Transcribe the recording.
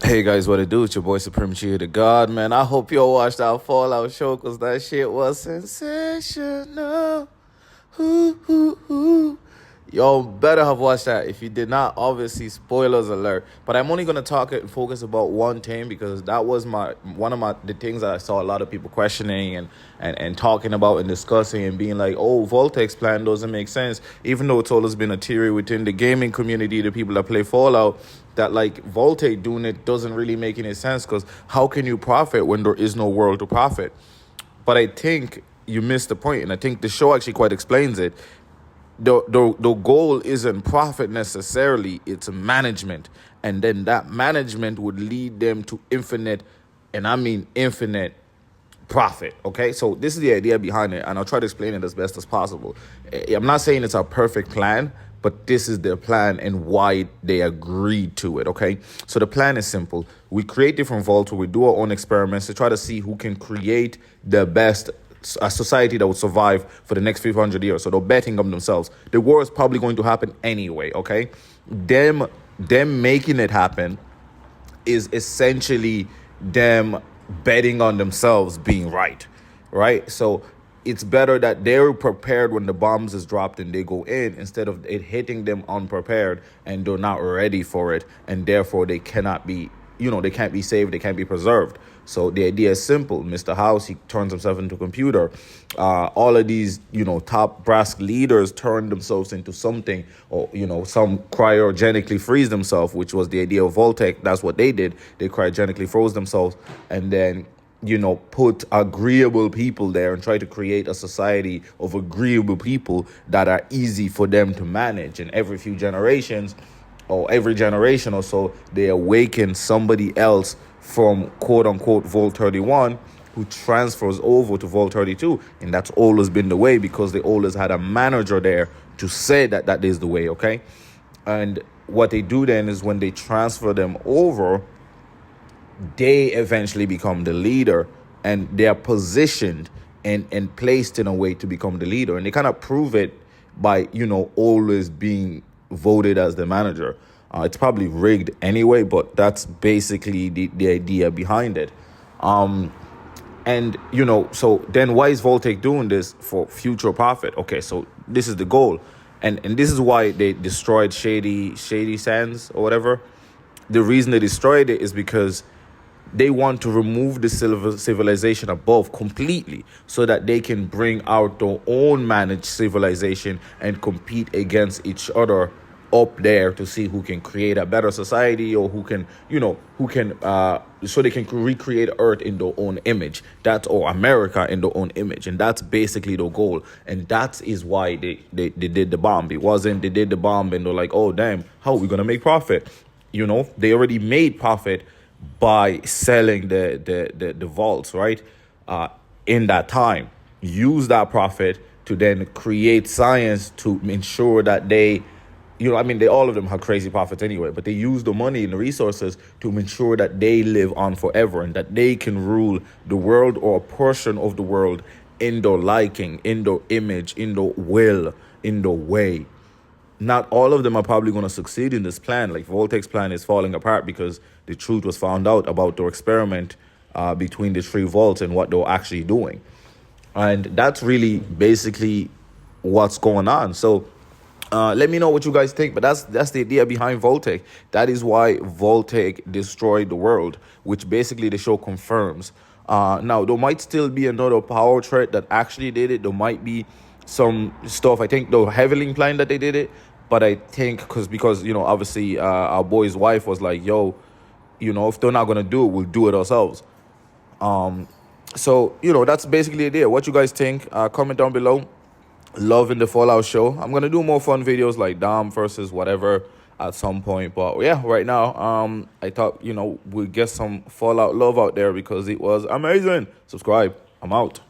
Hey guys, what it do? It's your boy Supreme Cheer to God, man. I hope y'all watched that Fallout show because that shit was sensational. Ooh, ooh, ooh. Y'all better have watched that. If you did not, obviously spoilers alert. But I'm only gonna talk and focus about one thing because that was the things that I saw a lot of people questioning and talking about and discussing and being like, oh, Vault-Tec's plan doesn't make sense. Even though it's always been a theory within the gaming community, the people that play Fallout, that like Vault-Tec doing it doesn't really make any sense because how can you profit when there is no world to profit? But I think you missed the point, and I think the show actually quite explains it. The goal isn't profit necessarily, it's management. And then that management would lead them to infinite, and I mean infinite, profit. Okay, so this is the idea behind it, and I'll try to explain it as best as possible. I'm not saying it's a perfect plan, but this is their plan and why they agreed to it. Okay, so the plan is simple. We create different vaults where we do our own experiments to try to see who can create the best a society that would survive for the next 500 years. So they're betting on themselves. The war is probably going to happen anyway. Okay, them making it happen is essentially them betting on themselves being right? So it's better that they're prepared when the bombs is dropped and they go in instead of it hitting them unprepared and they're not ready for it, and therefore they cannot be, they can't be saved, they can't be preserved. So the idea is simple. Mr. House, he turns himself into a computer. All of these, top brass leaders turn themselves into something, or, some cryogenically freeze themselves, which was the idea of Vault-Tec. That's what they did. They cryogenically froze themselves and then, put agreeable people there and try to create a society of agreeable people that are easy for them to manage. And every few generations, or every generation or so, they awaken somebody else from quote-unquote Vault 31 who transfers over to Vault 32. And that's always been the way because they always had a manager there to say that that is the way, okay? And what they do then is when they transfer them over, they eventually become the leader, and they're positioned and placed in a way to become the leader. And they kind of prove it by, always being voted as the manager. It's probably rigged anyway, but that's basically the idea behind it. And, so then why is Vault-Tec doing this? For future profit. Okay, so this is the goal. And this is why they destroyed Shady Sands or whatever. The reason they destroyed it is because they want to remove the civilization above completely so that they can bring out their own managed civilization and compete against each other up there to see who can create a better society, or who can so they can recreate Earth in their own image, or America in their own image. And that's basically the goal. And that is why they did the bomb. It wasn't they did the bomb and they're like, oh damn, how are we gonna make profit? They already made profit by selling the vaults, right? In that time, use that profit to then create science to ensure that they all of them have crazy profits anyway, but they use the money and the resources to ensure that they live on forever and that they can rule the world, or a portion of the world, in their liking, in their image, in their will, in their way. Not all of them are probably going to succeed in this plan. Like Vault-Tec's plan is falling apart because the truth was found out about their experiment between the three vaults and what they're actually doing. And that's really basically what's going on. So let me know what you guys think. But that's the idea behind Vault-Tec. That is why Vault-Tec destroyed the world, which basically the show confirms. Now, there might still be another power threat that actually did it. There might be some stuff. I think the heavily implying that they did it. But I think because obviously our boy's wife was like, yo, if they're not going to do it, we'll do it ourselves. So, that's basically the idea. What you guys think? Comment down below. Loving the Fallout show. I'm going to do more fun videos like Dom versus whatever at some point. But yeah, right now, I thought, we'll get some Fallout love out there because it was amazing. Subscribe. I'm out.